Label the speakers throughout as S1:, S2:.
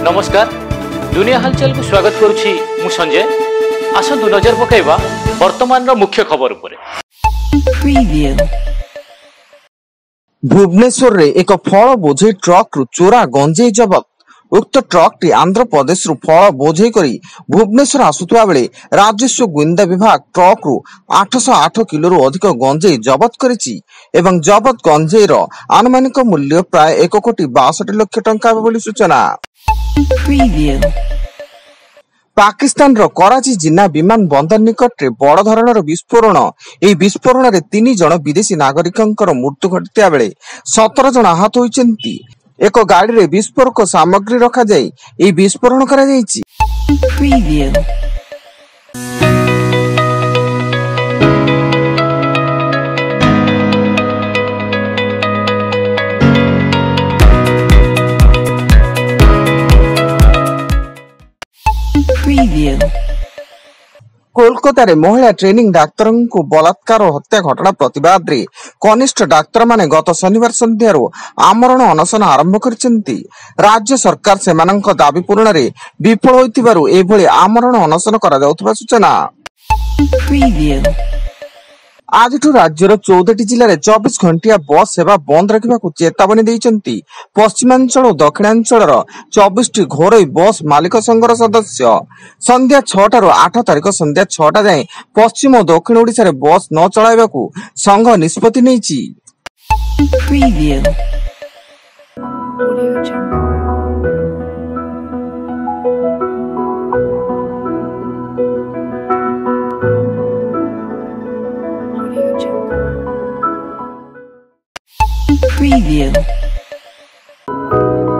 S1: नमस्कार दुनिया हालचाल को स्वागत करुछि मु संजय। आसंतु नजर पकाइबा वर्तमान रो मुख्य खबर उपरे।
S2: भुवनेश्वर रे एक फल बोझे ट्रक रु चोरा गंजेई जबत। उक्त ट्रक टी आंध्र प्रदेश रु फल बोझे करी भुवनेश्वर आसुवा बेले राजस्व गुइंदा विभाग ट्रक रु 808 किलो रु अधिक गंजेई जबत करिछि एवं जबत गंजेई रो आनुमानिक मूल्य प्राय 1 कोटी 62 लाख टंका बोली सूचना। पाकिस्तान रो कराची जिन्ना विमान बंदर निकट रे बड़ धरणर विस्फोरण। एही विस्फोरण रे 3 जण विदेशी नागरिकंकर मृत्यु घटिया बेले 17 जण आहत होइचंती। एक गाड़ी रे विस्फोरक सामग्री रखा जाई एही विस्फोरण करा जाईची। कोलकाता रे महिला ट्रेनिंग डाक्तर को बलात्कार और हत्या घटना प्रतिवाद रे कनिष्ठ डाक्तर माने गत शनिवार संध्यार आमरण अनशन आरंभ करिसेंती। राज्य सरकार सेमानंक दाबी पूरण रे विफल होइतिबारु एभली आमरण अनशन करा जाउतबा सूचना। आज राज्यर 14टी जिले में 24 घंटिया बस सेवा बंद रखा चेतावनी देइचंती। पश्चिमांचल और दक्षिणांचल 24टी घरोई बस मालिक संघर सदस्य संध्या 6 रु 8 तारिख संध्या 6 जाए पश्चिम और दक्षिण ओडिशा रे बस न चलाइबाकू संघ निष्पत्ति नेइछि। Preview. Audio Jungle.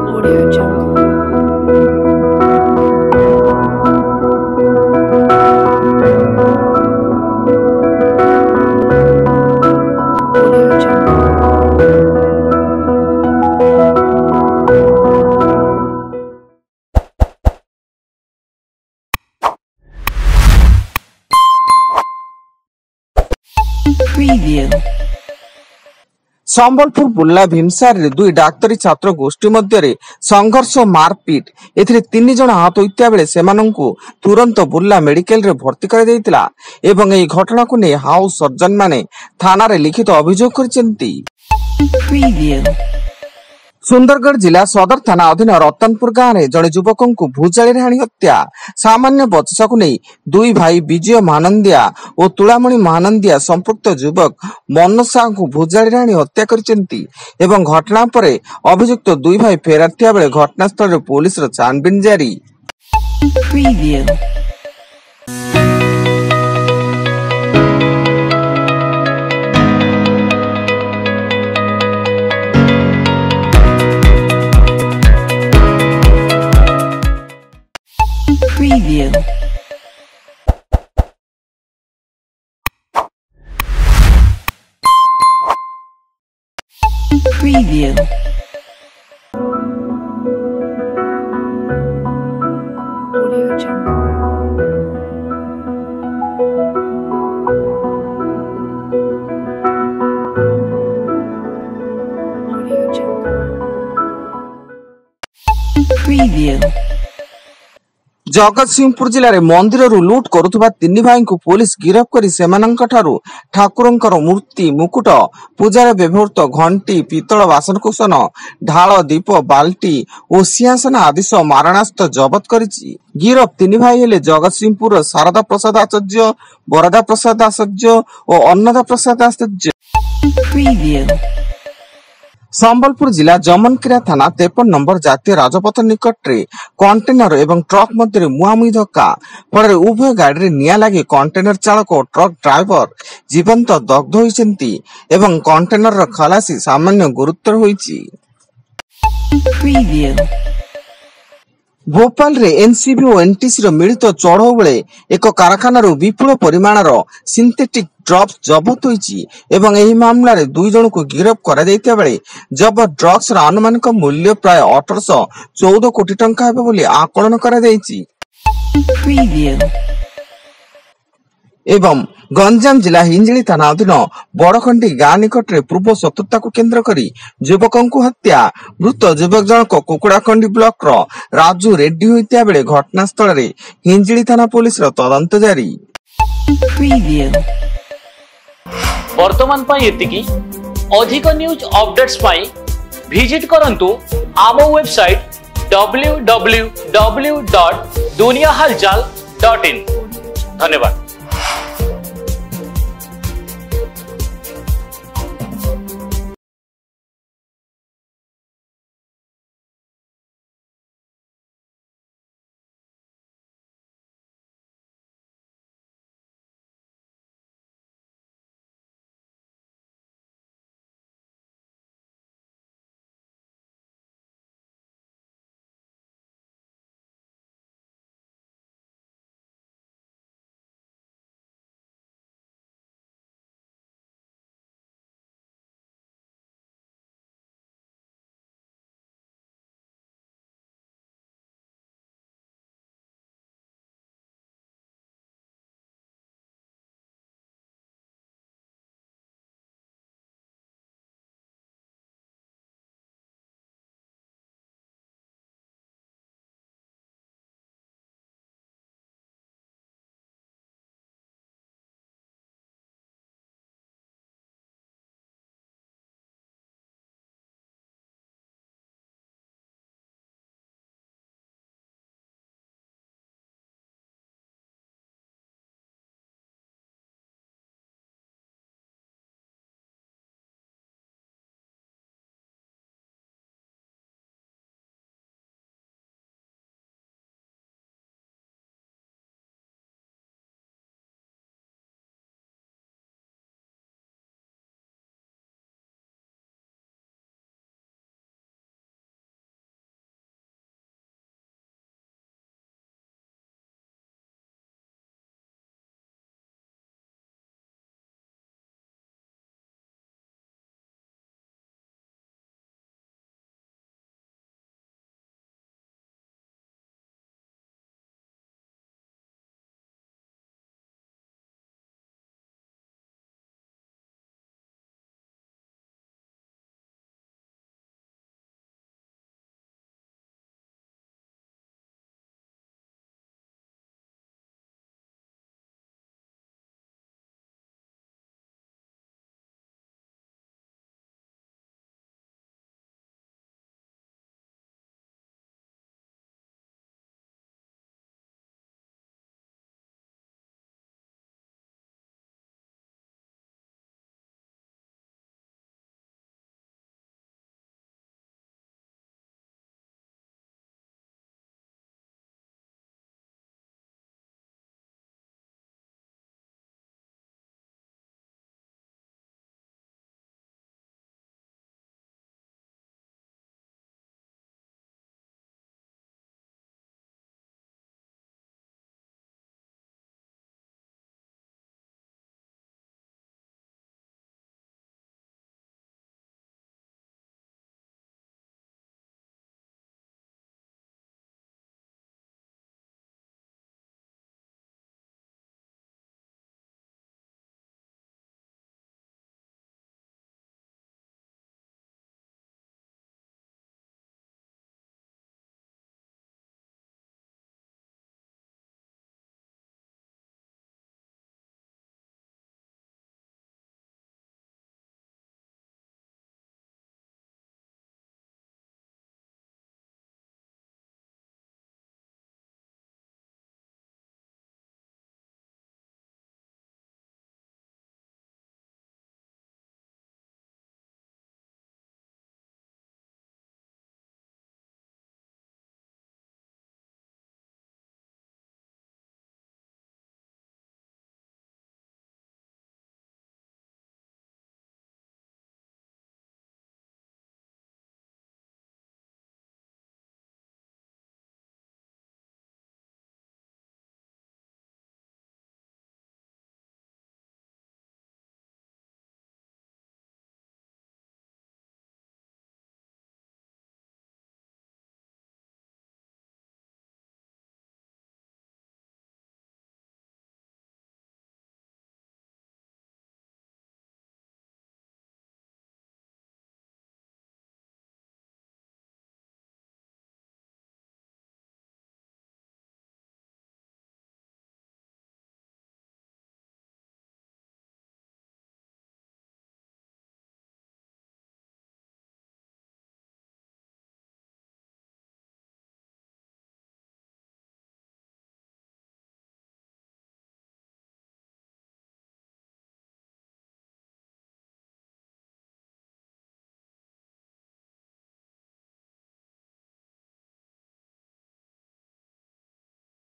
S2: Audio Jungle. Preview. Sambalpur Burla भीमसार रे 2 डाक्तरी छात्र गोष्ठी मध्य संघर्ष मारपीट एथिरे 3 जण आहत होइता बेले सेमानंकु तुरंत बुर्ला मेडिकल रे भर्ती करा जायतिला एवं एही घटना को नै हाउस सर्जन माने थाना रे लिखित अभियोग करिसेंती। सुंदरगढ़ जिला सदर थाना अधीन रतनपुर गांव में जड़े युवक को भूजाली हाणी हत्या। सामान्य बचसा को नहीं 2 भाई विजय महानंदिया और तुलामणि महानंदिया संपुक्त युवक मनोज साह को भूजाली हाणी हत्या करिसेंती एवं घटना पर अभियुक्त 2 भाई फेरार थिया बेले घटनास्थल रे पुलिस रो छानबीन जारी। Preview. Preview. Audio Jungle. Audio Jungle. Preview. जगत सिंहपुर जिले में मंदिर लुट करुवा 3 भाई को पुलिस गिरफ्त कर ठाकुरंकर मूर्ति मुकुट पूजार व्यवहृत घंटी पितल बासनकुसन ढाल दीप बाल्टी और सिंहासन आदि मारणास्त्र जबत करिछि। गिरफ 3 भाई हेले जगत सिंहपुर शारदा प्रसाद आचार्य, वरदा प्रसाद आचार्य और अन्नदा प्रसाद आचार्य। संबलपुर जिला जमनकिरा थाना 53 नंबर जातीय राजपथ निकट रे कंटेनर एवं ट्रक मध्य मुहामुही धक्का फल उभय गाड़ी निया लगी कंटेनर चालक और ट्रक ड्राइवर जीवंत दग्ध होइछन्ती एवं कंटेनर खलासी सामान्य गुरुतर होइछि। भोपाल रे एनसीबी और एनटीसी मिलित चढ़ऊ बेले एक कारखाना विपुल परिमाण सिंथेटिक ड्रग्स जबत होइछि एवं एही मामला रे 2 जण को गिरफ्त करा जायता बेले जबत ड्रग्स रा अनुमानिक मूल्य प्राय 1814 कोटी टंका हेबे बोली आकलन करा जायछि। एवं गंजाम जिला हिंजली थाना अधीन बड़खंडी गाँ निकट में पूर्व शत्रुता को केन्द्र करी युवकों को हत्या मृत युवक जनक कुकुड़ाखंडी ब्लॉक राजू रेड्डी होता बेले घटनास्थल में हिंजली थाना पुलिस तदंत जारी।
S1: वर्तमान अधिक न्यूज अपडेट्स विजिट करंतु आम वेबसाइट www.duniyahalchal.in। धन्यवाद।